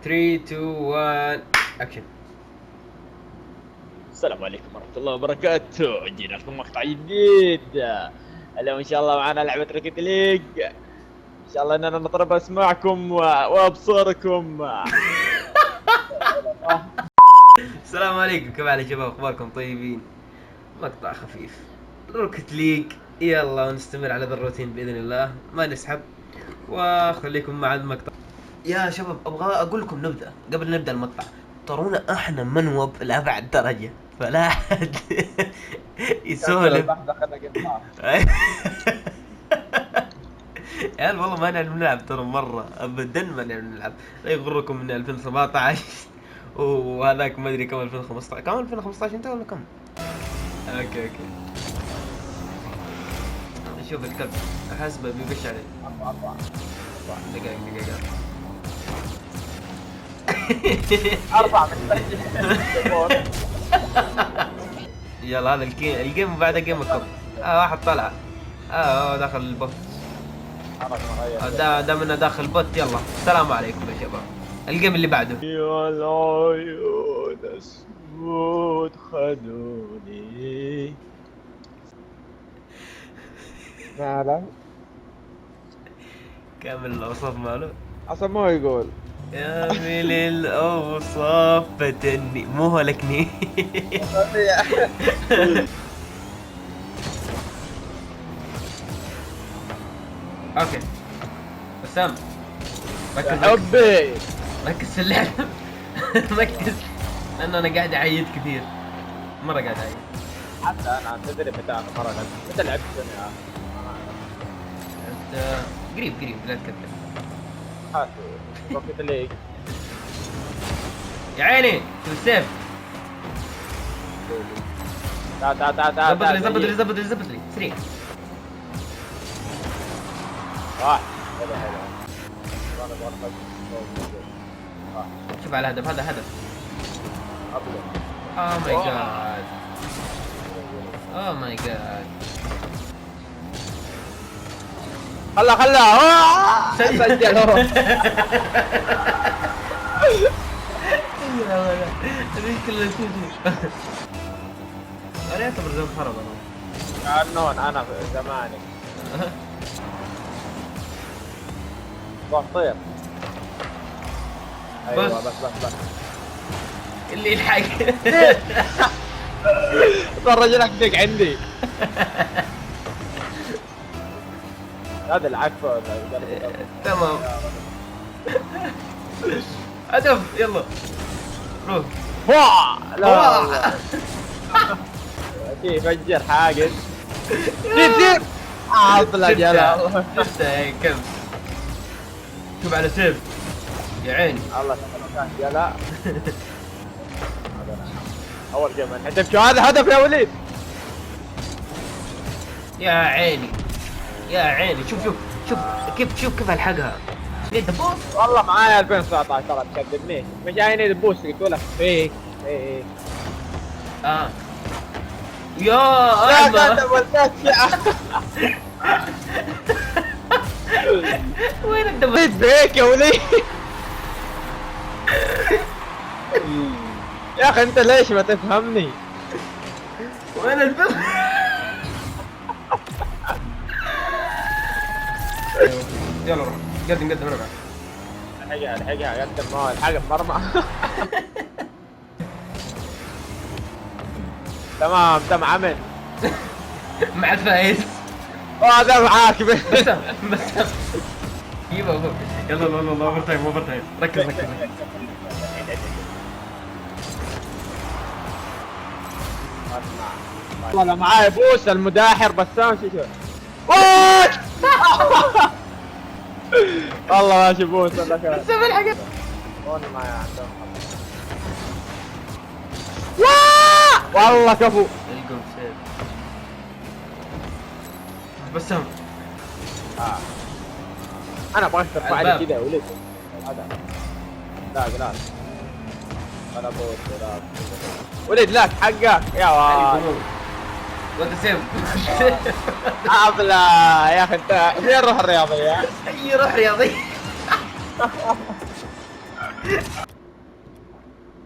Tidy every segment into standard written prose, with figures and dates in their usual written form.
3 2 1 اكشن. السلام عليكم ورحمة الله وبركاته. جينا لكم مقطع جديد. اليوم ان شاء الله معنا لعبة روكيت ليج. ان شاء الله اننا نضرب اسماعكم وابصاركم. السلام عليكم، كيف حالكم يا شباب؟ اخباركم طيبين؟ مقطع خفيف روكت ليج، يلا نستمر على ذا الروتين باذن الله، ما نسحب وخليكم مع المقطع. يا شباب ابغى اقول لكم نبدا قبل نبدا المقطع، ترونا احنا منوب لابعد درجه، فلا احد يسولف. يا والله ما نعرف نلعب ترى مره، ابدا ما نعرف نلعب. لا يغركم من 2017 وهذاك ما ادري كم 2015، كم 2015 انت ولا كم؟ اوكي شوف الكلب حسبه بيبش عليه. دقيقة اربع من يلا هذا الجيم وبعد جيم الكب. واحد طلع. داخل البوت. ده منه داخل البوت. يلا السلام عليكم يا شباب، الجيم اللي بعده. يا العيون اسود خدوني. ماله؟ كامل الاوصاف ماله اصلا ما يقول كامل الاوصاف فتني، مو هلكني. اوكي بسام حبي ركز في اللعب. ركز لانه انا قاعد اعيد كثير، مره قاعد اعيد. حتى انا تدري متى انا مرة متى لعبت يا انت قريب لا تكتب. هاتوا روكيت ليج. يا عيني شو السيف. تعال زبط لي سريع. واحد شوف على الهدف، هذا هدف. اوه ماي جاد خلا سجل هو. المشكلة انا يعتبر زي الخرب كأنون انا في زماني. روح طير. ايوه بس اللي يلحق. رجلك دق عندي. هذا العكفة. تمام. هدف يلا روح. لا كيف فجر حاجز. سير عطلة جلال. شفته كم. شوف على سيف يا عيني. الله كان جلا. اول جيم هدف. شو هذا هدف يا وليد؟ يا عيني شوف كيف الحقها. دبوس والله معايا 2019 ترى تكذبني. مش جايني دبوس قلت لك فيك. ايه يا اعمى. وين الدبوس فيك يا وليد؟ يا اخي انت ليش ما تفهمني؟ وين الباب؟ يلا روح قدم ربع. الحقها قدم ما الحق مرمى. تمام عمل مع الفايز. هذا معاك بس يلا اوفر تايم ركز. والله معاي بوس المداحر بسام شو وات. والله ماشي بوس ولا كذا. بسام الحق. معايا عندهم والله كفو. بسام انا ابغاك ترفع لي كذا يا ولد. لا انا بوس ولد لا حقك يا ولد. وانت سيف. ابلا يا اخي انت فين روح الرياضيه؟ اي روح رياضي.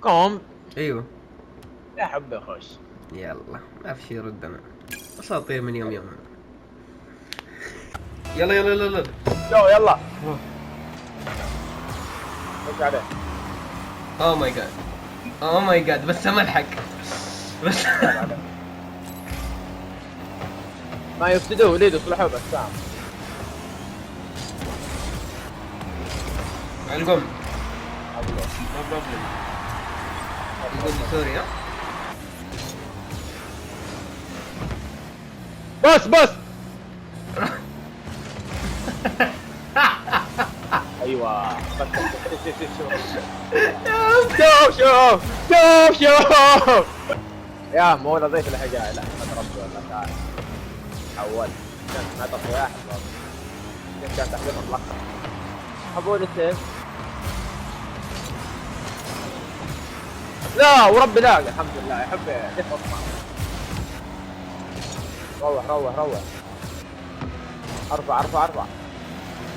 قوم ايوه يا حبي خش. يلا ما في شي يرد انا اساطير من يوم يوم. يلا يلا يلا يلا. جو يلا. خش عليه. اوه ماي جاد. اوه ماي جاد بس ملحق. بس ما يفسدوه وليد يصلحوه بس سام. القم. نو بروبلم. يقول لي سوري ها. بس ايوه شوف يا مو ضيف الحقائق. لا ما ربي ولا تعال حول ما تطفي واحد كان تحليل مطلق. حبول السيف. لا وربي لا الحمد لله يا حبي كيف اطمع. روح ارفع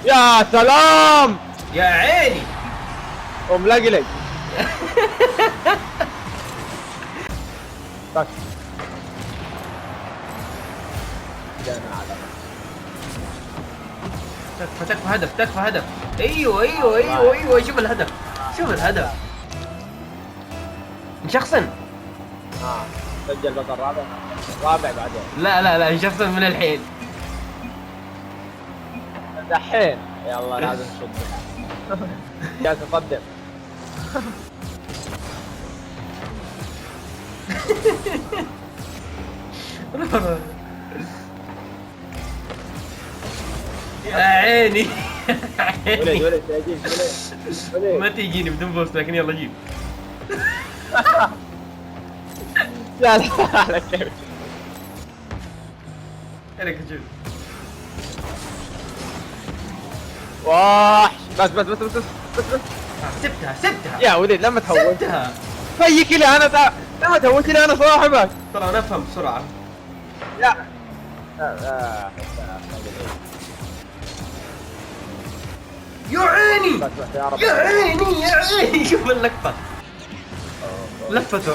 يا سلام يا عيني. وملقلق. بس جانا على تكفى هدف. ايوه شوف الهدف. نشخصن. سجل بس الرابع بعدين. لا نشخصن من الحين. دحين يلا لازم نشد. جالس اقدم. يا عيني. ولد ما تيجيني بدون بوست لكن يلا جيب. لا على كيف. عليك شوف. وحش بس سبتها يا وليد لما تهوش سبتها. فيك لي انا لما تهوش لي انا صاحبك. ترى نفهم بسرعة. لا يا عيني بس يا رب. يا عيني شوف اللقطة لفته.